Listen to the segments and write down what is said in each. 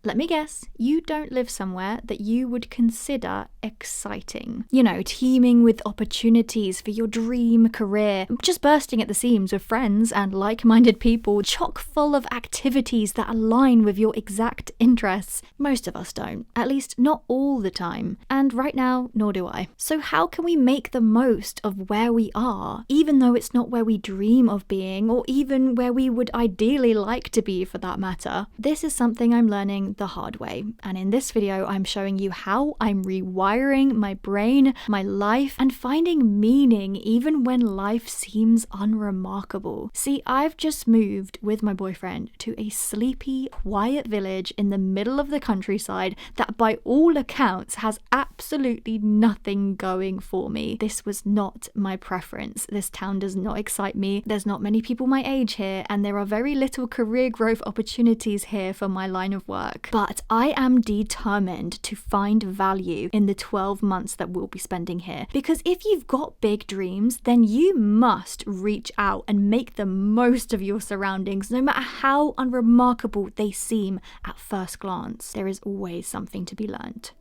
let me guess, you don't live somewhere that you would consider exciting. Teeming with opportunities for your dream career, just bursting at the seams with friends and like-minded people, chock full of activities that align with your exact interests. Most of us don't. At least not all the time. And right now, nor do I. So how can we make the most of where we are, even though it's not where we dream of being, or even where we would ideally like to be for that matter? This is something I'm learning the hard way. And in this video, I'm showing you how I'm rewiring my brain, my life, and finding meaning even when life seems unremarkable. See, I've just moved with my boyfriend to a sleepy, quiet village in the middle of the countryside that by all accounts has absolutely nothing going for me. This was not my preference. This town does not excite me. There's not many people my age here, and there are very little career growth opportunities here for my line of work. But I am determined to find value in the 12 months that we'll be spending here. Because if you've got big dreams, then you must reach out and make the most of your surroundings, no matter how unremarkable they seem at first glance. There is always something to be learned.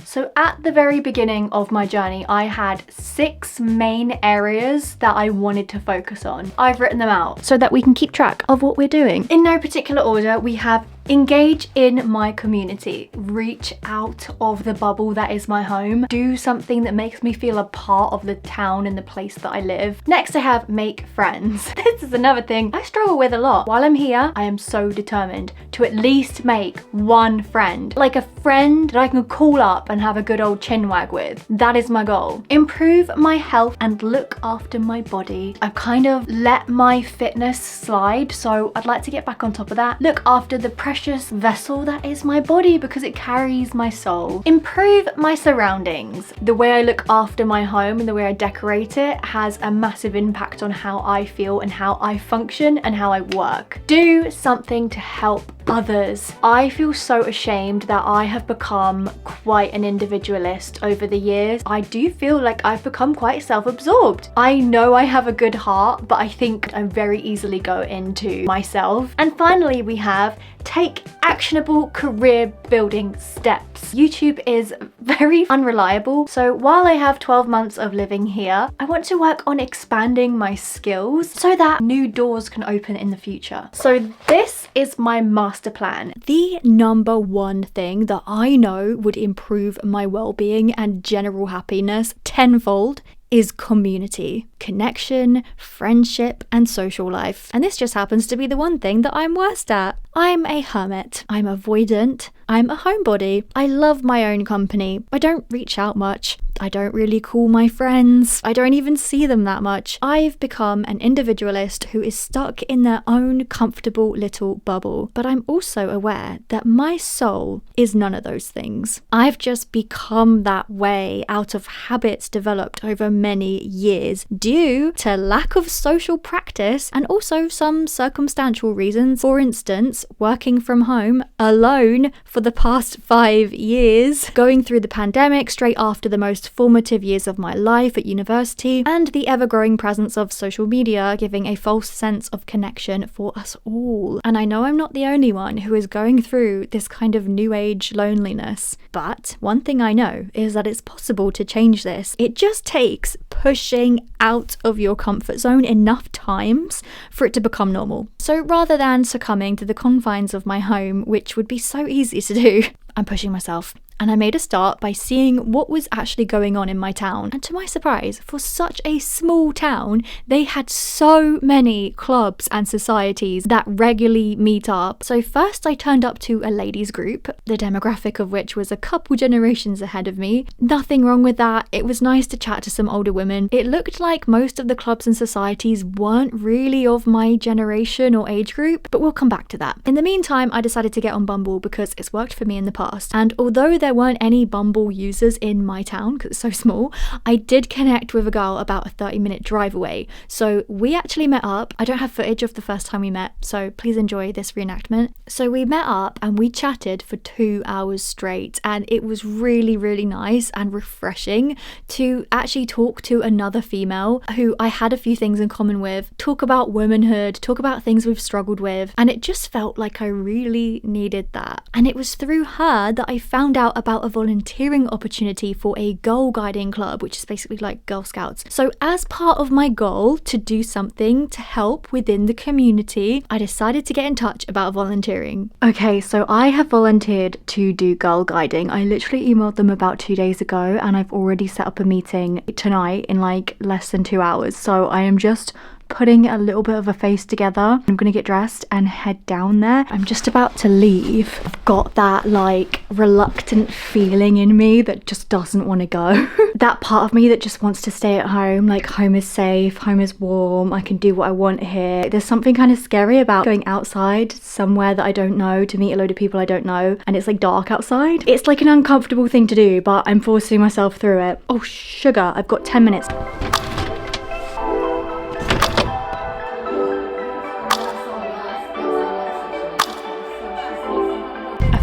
So at the very beginning of my journey, I had 6 main areas that I wanted to focus on. I've written them out so that we can keep track of what we're doing. In no particular order, we have engage in my community, reach out of the bubble that is my home, do something that makes me feel a part of the town and the place that I live. Next, I have make friends. This is another thing I struggle with a lot. While I'm here, I am so determined to at least make one friend, like a friend that I can call up and have a good old chinwag with. That is my goal. Improve my health and look after my body. I've kind of let my fitness slide, so I'd like to get back on top of that. Look after the precious vessel that is my body because it carries my soul. Improve my surroundings. The way I look after my home and the way I decorate it has a massive impact on how I feel and how I function and how I work. Do something to help others. I feel so ashamed that I have become quite an individualist over the years. I do feel like I've become quite self-absorbed. I know I have a good heart, but I think I very easily go into myself. And finally, we have take actionable career building steps. YouTube is very unreliable, so while I have 12 months of living here, I want to work on expanding my skills so that new doors can open in the future. So this is my master plan. The number one thing that I know would improve my well-being and general happiness tenfold is community, connection, friendship, and social life. And this just happens to be the one thing that I'm worst at. I'm a hermit. I'm avoidant. I'm a homebody. I love my own company. I don't reach out much. I don't really call my friends. I don't even see them that much. I've become an individualist who is stuck in their own comfortable little bubble. But I'm also aware that my soul is none of those things. I've just become that way out of habits developed over many years due to lack of social practice and also some circumstantial reasons. For instance, working from home alone for the past 5 years, going through the pandemic straight after the most formative years of my life at university, and the ever-growing presence of social media giving a false sense of connection for us all. And I know I'm not the only one who is going through this kind of new age loneliness, but one thing I know is that it's possible to change this. It just takes pushing out of your comfort zone enough times for it to become normal. So rather than succumbing to the confines of my home, which would be so easy to do, I'm pushing myself. And I made a start by seeing what was actually going on in my town. And to my surprise, for such a small town, they had so many clubs and societies that regularly meet up. So first I turned up to a ladies group, the demographic of which was a couple generations ahead of me. Nothing wrong with that. It was nice to chat to some older women. It looked like most of the clubs and societies weren't really of my generation or age group, but we'll come back to that. In the meantime, I decided to get on Bumble because it's worked for me in the past. And although there weren't any Bumble users in my town because it's so small, I did connect with a girl about a 30-minute drive away. So we actually met up. I don't have footage of the first time we met, so please enjoy this reenactment. So we met up and we chatted for 2 hours straight, and it was really, really nice and refreshing to actually talk to another female who I had a few things in common with, talk about womanhood, talk about things we've struggled with, and it just felt like I really needed that. And it was through her that I found out about a volunteering opportunity for a girl guiding club, which is basically like Girl Scouts. So as part of my goal to do something to help within the community, I decided to get in touch about volunteering. Okay, so I have volunteered to do girl guiding. I literally emailed them about 2 days ago, and I've already set up a meeting tonight in like less than 2 hours. So I am just putting a little bit of a face together. I'm gonna get dressed and head down there. I'm just about to leave. I've got that like reluctant feeling in me that just doesn't want to go. That part of me that just wants to stay at home, like home is safe, home is warm, I can do what I want here. There's something kind of scary about going outside somewhere that I don't know to meet a load of people I don't know, and it's like dark outside. It's like an uncomfortable thing to do, but I'm forcing myself through it. Oh sugar, I've got 10 minutes.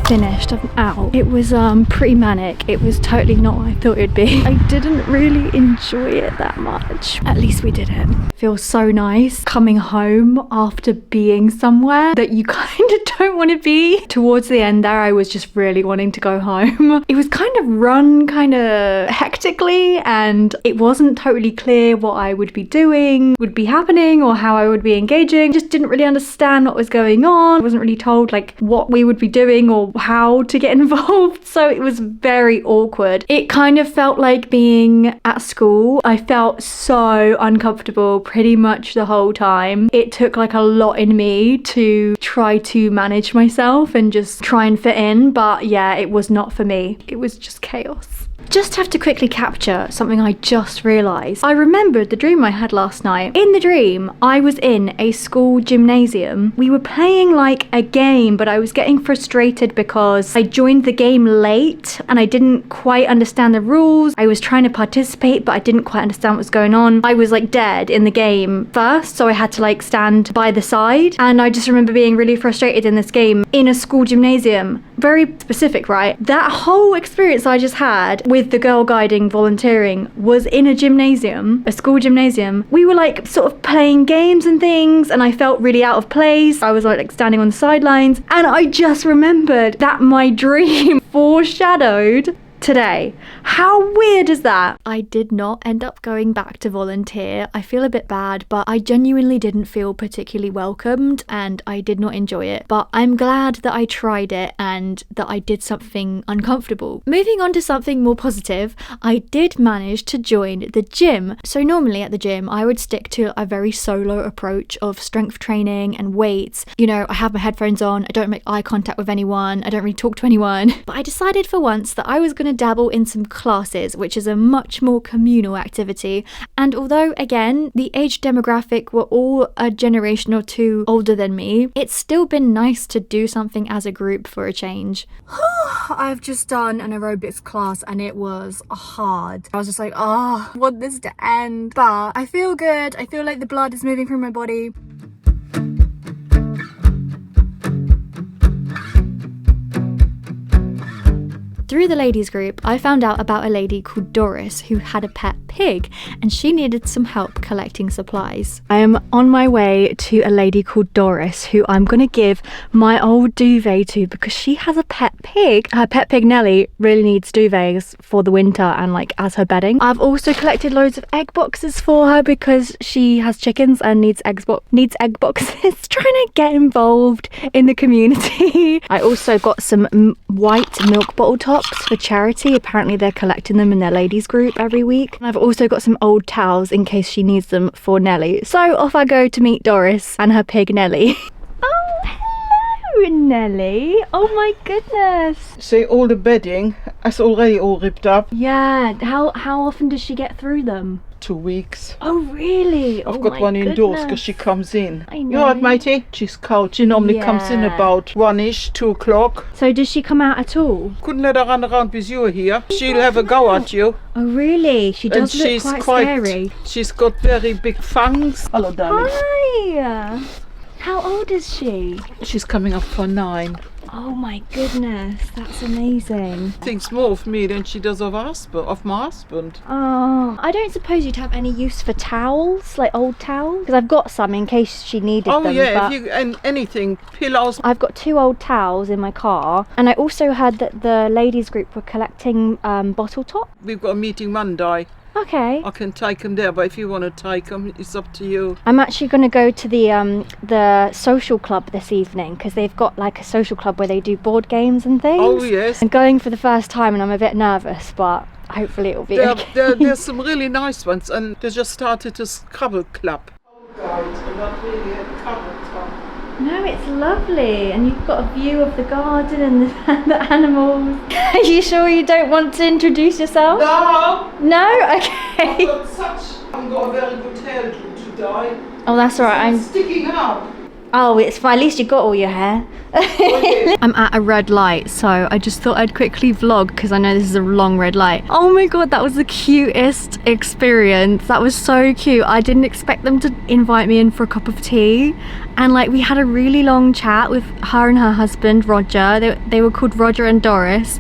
Finished, I'm out. It was pretty manic. It was totally not what I thought it'd be. I didn't really enjoy it that much. At least we did it. Feels so nice coming home after being somewhere that you kind of don't want to be. Towards the end there, I was just really wanting to go home. It was kind of run kind of hectically, and it wasn't totally clear what I would be doing, would be happening, or how I would be engaging. Just didn't really understand what was going on. I wasn't really told like what we would be doing or how to get involved, so it was very awkward. It kind of felt like being at school. I felt so uncomfortable pretty much the whole time. It took like a lot in me to try to manage myself and just try and fit in, but yeah, it was not for me. It was just chaos. Just have to quickly capture something I just realised. I remembered the dream I had last night. In the dream, I was in a school gymnasium. We were playing like a game, but I was getting frustrated because I joined the game late and I didn't quite understand the rules. I was trying to participate, but I didn't quite understand what was going on. I was like dead in the game first, so I had to like stand by the side. And I just remember being really frustrated in this game in a school gymnasium. Very specific, right? That whole experience I just had with the girl guiding volunteering was in a gymnasium, a school gymnasium. We were like sort of playing games and things, and I felt really out of place. I was like standing on the sidelines, and I just remembered that my dream foreshadowed today. How weird is that? I did not end up going back to volunteer. I feel a bit bad, but I genuinely didn't feel particularly welcomed and I did not enjoy it. But I'm glad that I tried it and that I did something uncomfortable. Moving on to something more positive, I did manage to join the gym. So normally at the gym, I would stick to a very solo approach of strength training and weights. You know, I have my headphones on, I don't make eye contact with anyone, I don't really talk to anyone. But I decided for once that I was going to dabble in some classes, which is a much more communal activity. And although again the age demographic were all a generation or two older than me, it's still been nice to do something as a group for a change. I've just done an aerobics class and it was hard. I was just like, oh, I want this to end, but I feel good. I feel like the blood is moving through my body. Through the ladies group, I found out about a lady called Doris who had a pet pig and she needed some help collecting supplies. I am on my way to a lady called Doris who I'm going to give my old duvet to because she has a pet pig. Her pet pig Nelly really needs duvets for the winter and like as her bedding. I've also collected loads of egg boxes for her because she has chickens and needs egg boxes. Trying to get involved in the community. I also got some white milk bottle tops for charity. Apparently they're collecting them in their ladies group every week. And I've also got some old towels in case she needs them for Nelly. So off I go to meet Doris and her pig Nelly. Oh, hello Nelly. Oh my goodness. See, all the bedding is already all ripped up. Yeah, how often does she get through them? 2 weeks. Oh, really? I've got one indoors because she comes in. I know. You alright, matey? She's cold. She normally comes in Yeah. about 1ish, 2 o'clock. So does she come out at all? Couldn't let her run around with you here. She'll have a go at you. Oh, really? She does And look she's quite scary. She's got very big fangs. Hello, darling. Hi! How old is she? She's coming up for 9. Oh my goodness, that's amazing. Thinks more of me than she does of my husband. Oh, I don't suppose you'd have any use for towels, like old towels? Because I've got some in case she needed them. Oh yeah, but if you and anything, pillows. I've got 2 old towels in my car, and I also heard that the ladies group were collecting bottle top. We've got a meeting Monday. Okay. I can take them there, but if you want to take them, it's up to you. I'm actually going to go to the social club this evening because they've got like a social club where they do board games and things. Oh yes. I'm going for the first time and I'm a bit nervous, but hopefully it'll be okay. There's some really nice ones, and they just started a Scrabble club. Oh God, not really a Scrabble club. No, it's lovely, and you've got a view of the garden and the animals. Are you sure you don't want to introduce yourself? No! No? Okay. I've got a very good hair today. Oh, that's all right. It's sticking up. Oh, it's fine. At least you got all your hair. I'm at a red light, so I just thought I'd quickly vlog because I know this is a long red light. Oh my god, that was the cutest experience. That was so cute. I didn't expect them to invite me in for a cup of tea, and like we had a really long chat with her and her husband Roger. They were called Roger and Doris,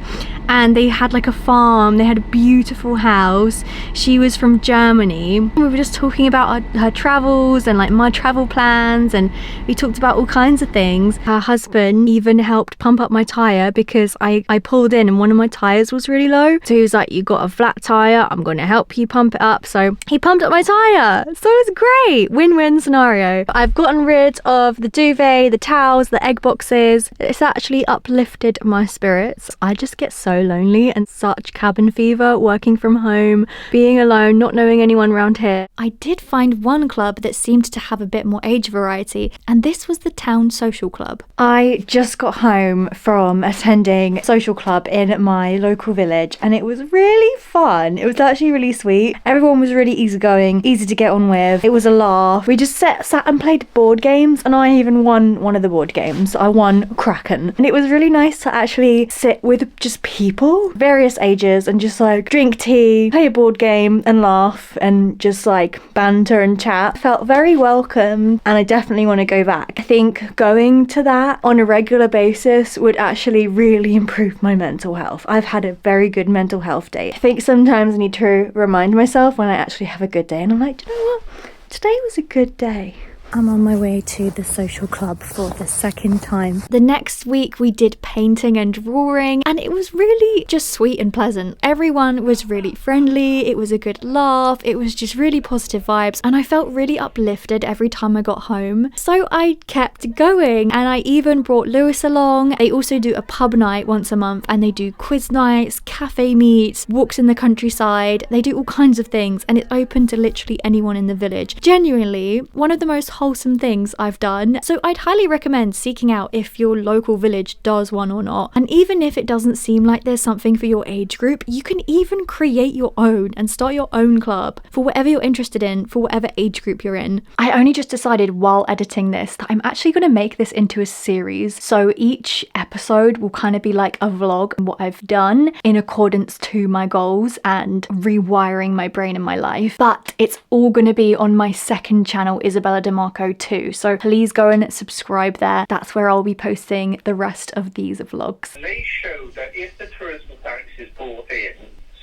and they had like a farm. They had a beautiful house. She was from Germany. We were just talking about her travels and like my travel plans, and we talked about all kinds of things. Her husband even helped pump up my tire because I pulled in and one of my tires was really low. So he was like, you got a flat tire, I'm going to help you pump it up. So he pumped up my tire. So it was great. Win-win scenario. I've gotten rid of the duvet, the towels, the egg boxes. It's actually uplifted my spirits. I just get so lonely and such cabin fever working from home, being alone, not knowing anyone around here. I did find one club that seemed to have a bit more age variety, and this was the town social club. I just got home from attending social club in my local village, and it was really fun. It was actually really sweet. Everyone was really easygoing, easy to get on with. It was a laugh. We just sat and played board games, and I even won one of the board games. I won Kraken, and it was really nice to actually sit with just people, various ages, and just like drink tea, play a board game, and laugh, and just like banter and chat. Felt very welcome, and I definitely want to go back. I think going to that on a regular basis would actually really improve my mental health. I've had a very good mental health day. I think sometimes I need to remind myself when I actually have a good day, and I'm like, do you know what? Today was a good day. I'm on my way to the social club for the second time. The next week we did painting and drawing, and it was really just sweet and pleasant. Everyone was really friendly, it was a good laugh, it was just really positive vibes, and I felt really uplifted every time I got home. So I kept going, and I even brought Lewis along. They also do a pub night once a month, and they do quiz nights, cafe meets, walks in the countryside. They do all kinds of things, and it's open to literally anyone in the village. Genuinely, one of the most wholesome things I've done. So I'd highly recommend seeking out if your local village does one or not. And even if it doesn't seem like there's something for your age group, you can even create your own and start your own club for whatever you're interested in, for whatever age group you're in. I only just decided while editing this that I'm actually going to make this into a series. So each episode will kind of be like a vlog on what I've done in accordance to my goals and rewiring my brain and my life. But it's all going to be on my second channel, Isabella Demarko too, so please go and subscribe there. That's where I'll be posting the rest of these vlogs. They show that if the tourism tax is brought in,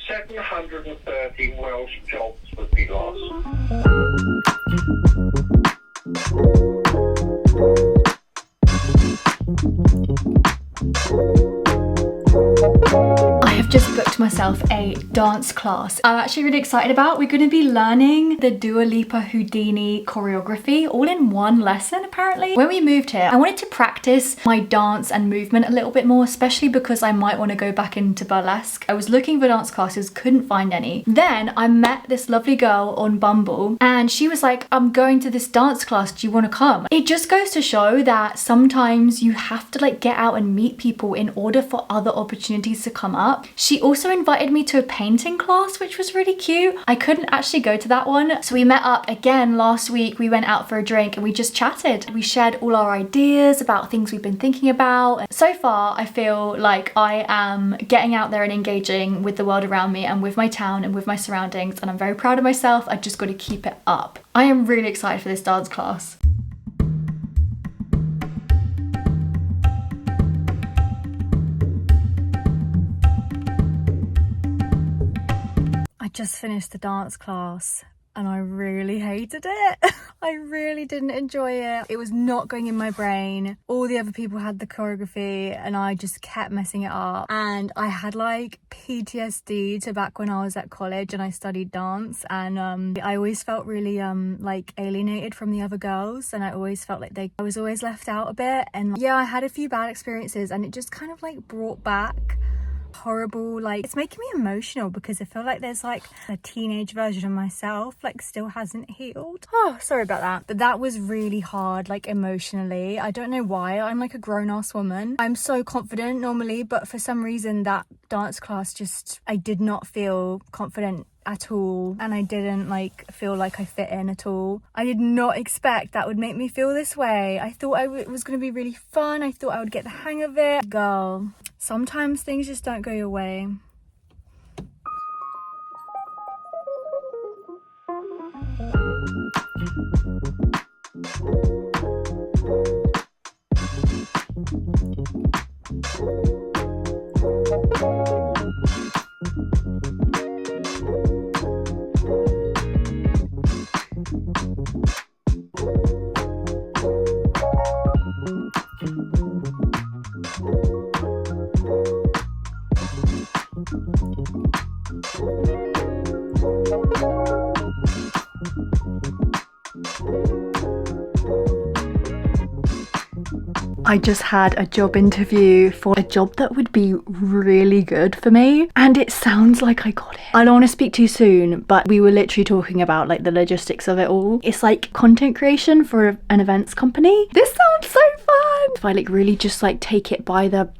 730 Welsh jobs would be lost. I have just booked myself a dance class I'm actually really excited about. We're going to be learning the Dua Lipa Houdini choreography all in one lesson apparently. When we moved here, I wanted to practice my dance and movement a little bit more, especially because I might want to go back into burlesque. I was looking for dance classes, couldn't find any. Then I met this lovely girl on Bumble, and she was like, I'm going to this dance class, do you want to come? It just goes to show that sometimes you have to like get out and meet people in order for other opportunities to come up. She also also invited me to a painting class, which was really cute. I couldn't actually go to that one. So we met up again last week. We went out for a drink and we just chatted. We shared all our ideas about things we've been thinking about. So far, I feel like I am getting out there and engaging with the world around me and with my town and with my surroundings, and I'm very proud of myself. I just got to keep it up. I am really excited for this dance class. I just finished the dance class and I really hated it. I really didn't enjoy it. It was not going in my brain. All the other people had the choreography and I just kept messing it up. And I had like PTSD to back when I was at college and I studied dance, and I always felt really like alienated from the other girls, and I always felt like I was always left out a bit. And yeah, I had a few bad experiences and it just kind of like brought back horrible, like, it's making me emotional because I feel like there's like a teenage version of myself like still hasn't healed. Oh, sorry about that. But that was really hard, like emotionally. I don't know why. I'm like a grown-ass woman. I'm so confident normally, but for some reason that dance class just, I did not feel confident at all, and I didn't like feel like I fit in at all. I did not expect that would make me feel this way. I thought it was going to be really fun. I thought I would get the hang of it. Girl, sometimes things just don't go your way. I just had a job interview for a job that would be really good for me, and it sounds like I got it. I don't want to speak too soon, but we were literally talking about like the logistics of it all. It's like content creation for an events company. This sounds so fun. If I like really just like take it by the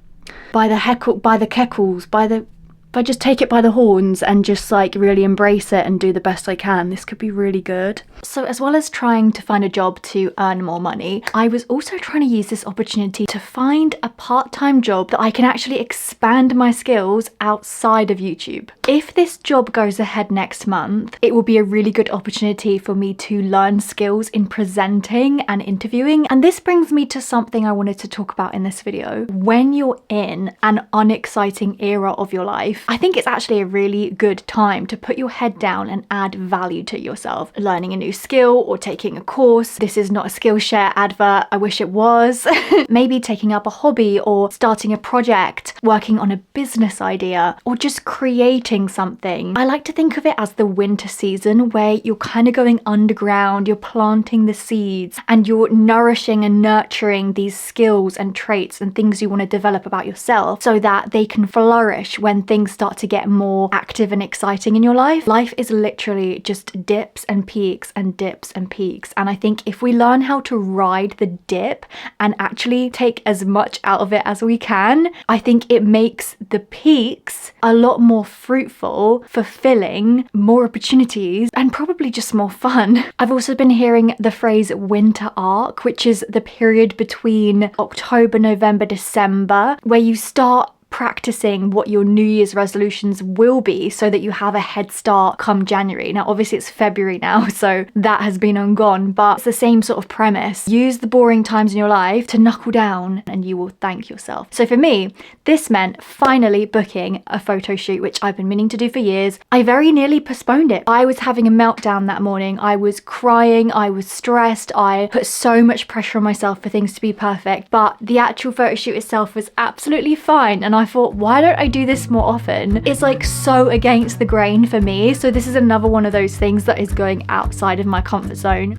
if I just take it by the horns and just like really embrace it and do the best I can, this could be really good. So as well as trying to find a job to earn more money, I was also trying to use this opportunity to find a part-time job that I can actually expand my skills outside of YouTube. If this job goes ahead next month, it will be a really good opportunity for me to learn skills in presenting and interviewing. And this brings me to something I wanted to talk about in this video. When you're in an unexciting era of your life, I think it's actually a really good time to put your head down and add value to yourself. Learning a new skill or taking a course. This is not a Skillshare advert, I wish it was. Maybe taking up a hobby or starting a project, working on a business idea, or just creating something. I like to think of it as the winter season where you're kind of going underground, you're planting the seeds and you're nourishing and nurturing these skills and traits and things you want to develop about yourself so that they can flourish when things start to get more active and exciting in your life. Life is literally just dips and peaks and dips and peaks. And I think if we learn how to ride the dip and actually take as much out of it as we can, I think it makes the peaks a lot more fruitful, fulfilling, more opportunities, and probably just more fun. I've also been hearing the phrase winter arc, which is the period between October, November, December, where you start practicing what your New Year's resolutions will be so that you have a head start come January. Now, obviously it's February now, so that has been and gone, but it's the same sort of premise. Use the boring times in your life to knuckle down and you will thank yourself. So for me, this meant finally booking a photo shoot, which I've been meaning to do for years. I very nearly postponed it. I was having a meltdown that morning. I was crying, I was stressed, I put so much pressure on myself for things to be perfect, but the actual photo shoot itself was absolutely fine, and I thought, why don't I do this more often? It's like so against the grain for me. So this is another one of those things that is going outside of my comfort zone.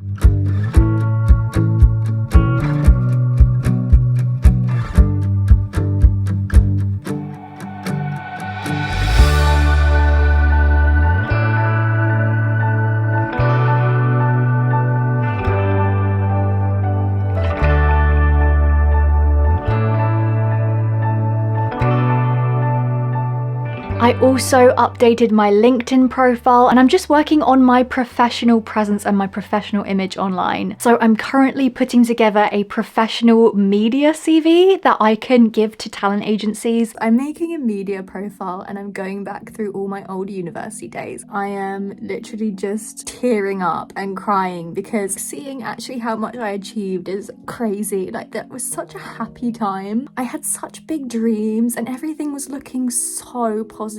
I also updated my LinkedIn profile, and I'm just working on my professional presence and my professional image online. So I'm currently putting together a professional media CV that I can give to talent agencies. I'm making a media profile and I'm going back through all my old university days. I am literally just tearing up and crying because seeing actually how much I achieved is crazy. Like, that was such a happy time. I had such big dreams and everything was looking so positive.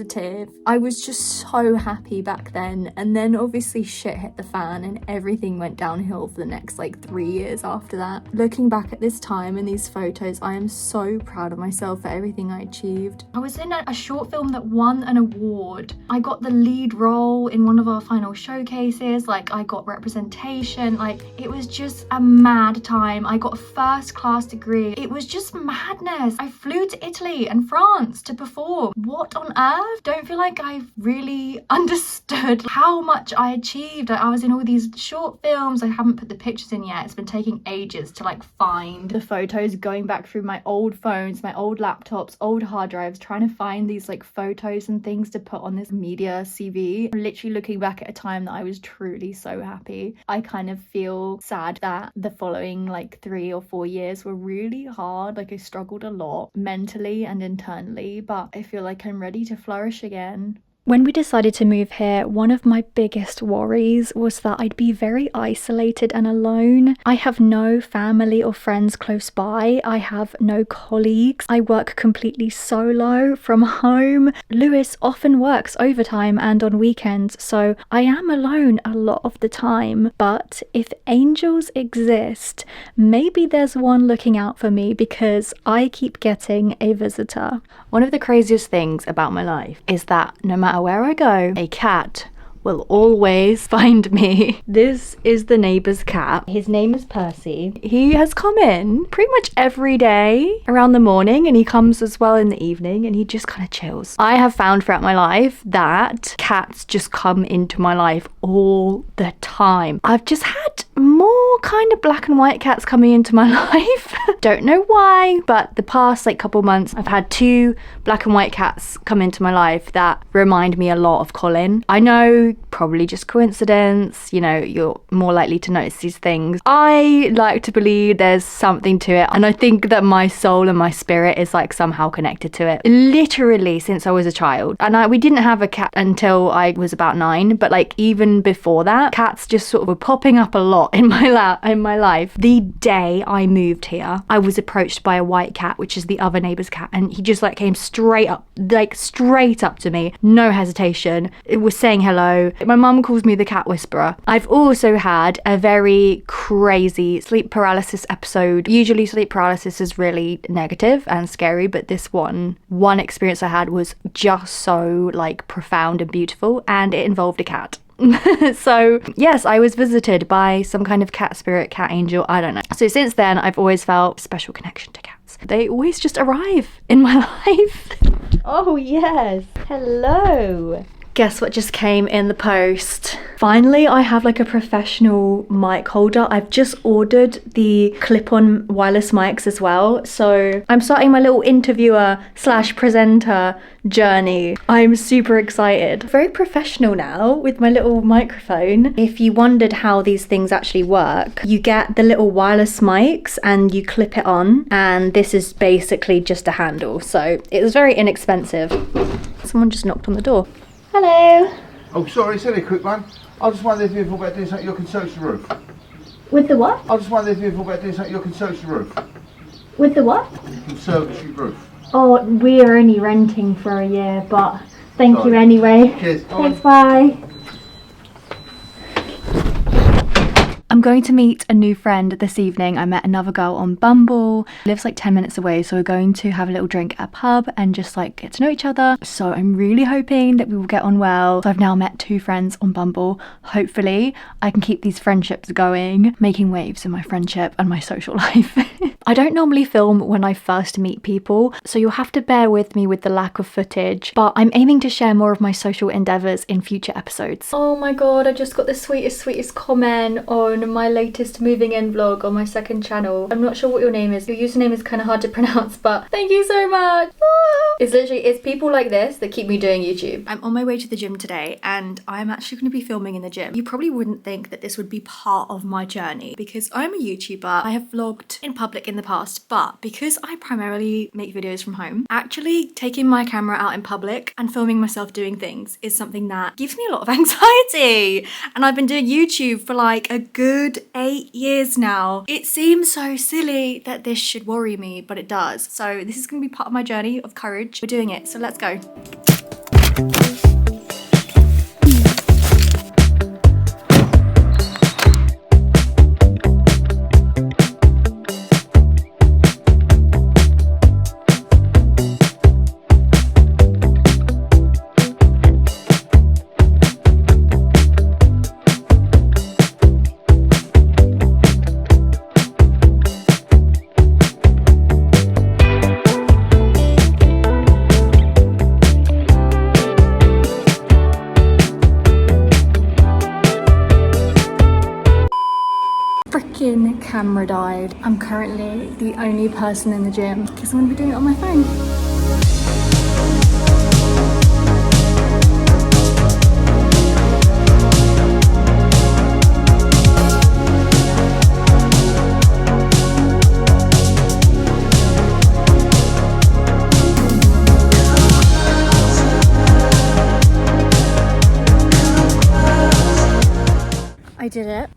I was just so happy back then, and then obviously shit hit the fan and everything went downhill for the next like 3 years after that. Looking back at this time and these photos, I am so proud of myself for everything I achieved. I was in a short film that won an award. I got the lead role in one of our final showcases. Like, I got representation. Like, it was just a mad time. I got a first class degree. It was just madness. I flew to Italy and France to perform. What on earth? Don't feel like I've really understood how much I achieved. I was in all these short films. I haven't put the pictures in yet. It's been taking ages to like find the photos, going back through my old phones, my old laptops, old hard drives, trying to find these like photos and things to put on this media CV. I'm literally looking back at a time that I was truly so happy. I kind of feel sad that the following like 3 or 4 years were really hard. Like, I struggled a lot mentally and internally, but I feel like I'm ready to flourish again. When we decided to move here, one of my biggest worries was that I'd be very isolated and alone. I have no family or friends close by. I have no colleagues. I work completely solo from home. Lewis often works overtime and on weekends, so I am alone a lot of the time. But if angels exist, maybe there's one looking out for me because I keep getting a visitor. One of the craziest things about my life is that no matter where I go, a cat will always find me. This is the neighbour's cat. His name is Percy. He has come in pretty much every day around the morning, and he comes as well in the evening, and he just kind of chills. I have found throughout my life that cats just come into my life all the time. I've just had more kind of black and white cats coming into my life. Don't know why, but the past like couple months I've had 2 black and white cats come into my life that remind me a lot of Colin. I know, probably just coincidence, you know, you're more likely to notice these things. I like to believe there's something to it, and I think that my soul and my spirit is like somehow connected to it. Literally since I was a child, and we didn't have a cat until I was about 9, but like even before that, cats just sort of were popping up a lot in my life. The day I moved here, I was approached by a white cat, which is the other neighbour's cat, and he just like came straight up to me, no hesitation. It was saying hello. My mum calls me the cat whisperer. I've also had a very crazy sleep paralysis episode. Usually sleep paralysis is really negative and scary, but this one experience I had was just so like profound and beautiful, and it involved a cat. So yes, I was visited by some kind of cat spirit, cat angel, I don't know. So since then, I've always felt a special connection to cats. They always just arrive in my life. Oh yes, hello. Guess what just came in the post? Finally, I have like a professional mic holder. I've just ordered the clip-on wireless mics as well. So I'm starting my little interviewer / presenter journey. I'm super excited. Very professional now with my little microphone. If you wondered how these things actually work, you get the little wireless mics and you clip it on, and this is basically just a handle. So it was very inexpensive. Someone just knocked on the door. Hello. Oh, sorry, it's only a quick one. I just wondered if you thought about doing something you can search the roof. With the what? I just wondered if you thought about doing something you can search the roof. With the what? Conservatory roof. Oh, we're only renting for a year, but thank you anyway. Cheers. Thanks, bye. I'm going to meet a new friend this evening. I met another girl on Bumble. Lives like 10 minutes away, so we're going to have a little drink at a pub and just like get to know each other. So I'm really hoping that we will get on well. So I've now met 2 friends on Bumble. Hopefully I can keep these friendships going, making waves in my friendship and my social life. I don't normally film when I first meet people, so you'll have to bear with me with the lack of footage, but I'm aiming to share more of my social endeavours in future episodes. Oh my god, I just got the sweetest comment on on my latest moving in vlog on my second channel. I'm not sure what your name is. Your username is kind of hard to pronounce, but thank you so much. It's people like this that keep me doing YouTube. I'm on my way to the gym today and I'm actually going to be filming in the gym. You probably wouldn't think that this would be part of my journey because I'm a YouTuber. I have vlogged in public in the past, but because I primarily make videos from home, actually taking my camera out in public and filming myself doing things is something that gives me a lot of anxiety. And I've been doing YouTube for like a good 8 years now. It seems so silly that this should worry me, but it does. So this is going to be part of my journey of courage. We're doing it, so let's go. Freaking camera died. I'm currently the only person in the gym because I'm gonna be doing it on my phone. I did it.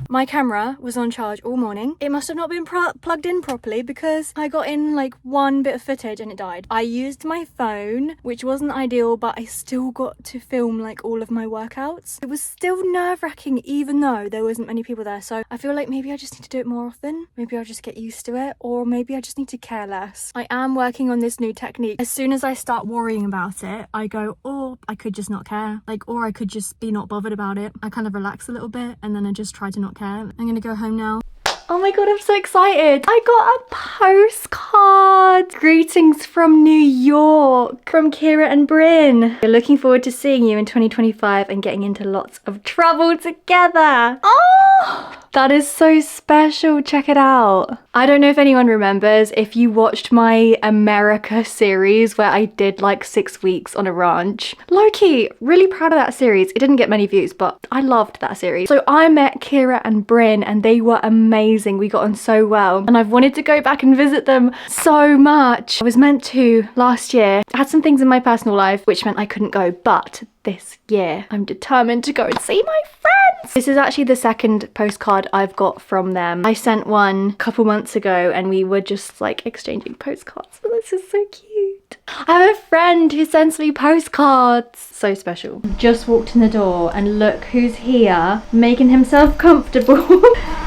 My camera was on charge all morning. It must have not been plugged in properly because I got in like one bit of footage and it died. I used my phone, which wasn't ideal, but I still got to film like all of my workouts. It was still nerve-wracking even though there wasn't many people there. So I feel like maybe I just need to do it more often. Maybe I'll just get used to it, or maybe I just need to care less. I am working on this new technique. As soon as I start worrying about it, I go, oh, I could just not care. Like, or I could just be not bothered about it. I kind of relax a little bit and then I just try to not care. I'm gonna go home now. Oh my god, I'm so excited. I got a postcard. Greetings from New York from Kira and Bryn. We're looking forward to seeing you in 2025 and getting into lots of trouble together. Oh, that is so special. Check it out. I don't know if anyone remembers if you watched my America series where I did like 6 weeks on a ranch. Low-key, really proud of that series. It didn't get many views, but I loved that series. So I met Kira and Bryn and they were amazing. We got on so well and I've wanted to go back and visit them so much. I was meant to last year. I had some things in my personal life which meant I couldn't go, but this year I'm determined to go and see my friends. This is actually the second postcard I've got from them. I sent one a couple months ago and we were just like exchanging postcards. Oh, this is so cute. I have a friend who sends me postcards. So special. Just walked in the door and look who's here making himself comfortable.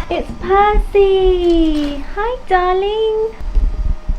It's Percy. Hi darling.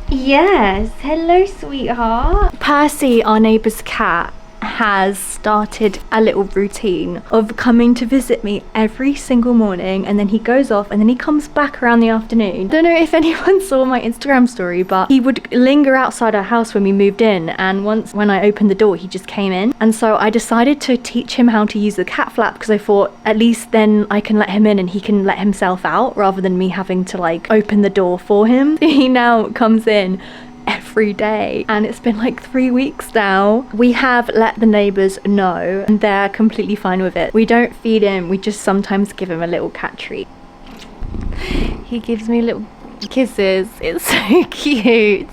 Yes, hello sweetheart. Percy, our neighbour's cat, has started a little routine of coming to visit me every single morning, and then he goes off and then he comes back around the afternoon. I don't know if anyone saw my Instagram story, but he would linger outside our house when we moved in, and once when I opened the door he just came in, and so I decided to teach him how to use the cat flap because I thought at least then I can let him in and he can let himself out rather than me having to like open the door for him. He now comes in every day and it's been like 3 weeks now. We have let the neighbours know and they're completely fine with it. We don't feed him, we just sometimes give him a little cat treat. He gives me little kisses. It's so cute.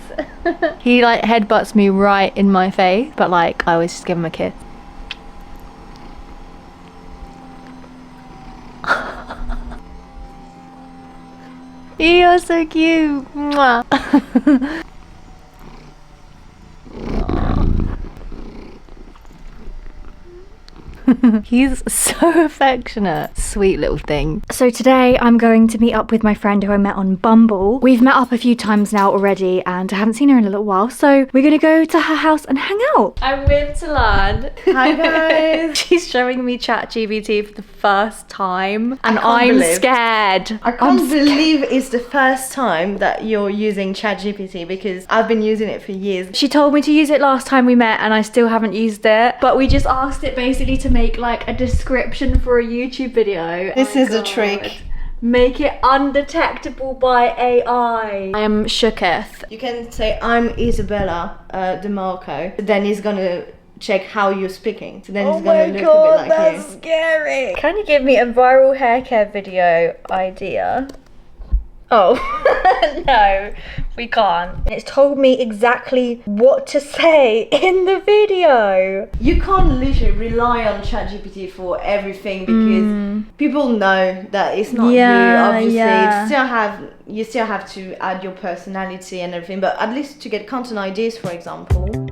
He like headbutts me right in my face, but like I always just give him a kiss. You're so cute. Mwah. He's so affectionate. Sweet little thing. So today I'm going to meet up with my friend who I met on Bumble. We've met up a few times now already and I haven't seen her in a little while, so we're gonna go to her house and hang out. I'm with Talan. Hi guys. She's showing me ChatGPT for the first time and I'm scared. I can't believe it's the first time that you're using ChatGPT because I've been using it for years. She told me to use it last time we met and I still haven't used it, but we just asked it basically to make like a description for a YouTube video. This is a trick. Make it undetectable by AI. I am shooketh. You can say, I'm Isabella Demarko. Then he's gonna check how you're speaking. So then he's gonna look a bit like that's you. scary. Can you give me a viral hair care video idea? Oh, no, we can't. It's told me exactly what to say in the video. You can't literally rely on ChatGPT for everything because people know that it's not you. Obviously, you still have to add your personality and everything. But at least to get content ideas, for example.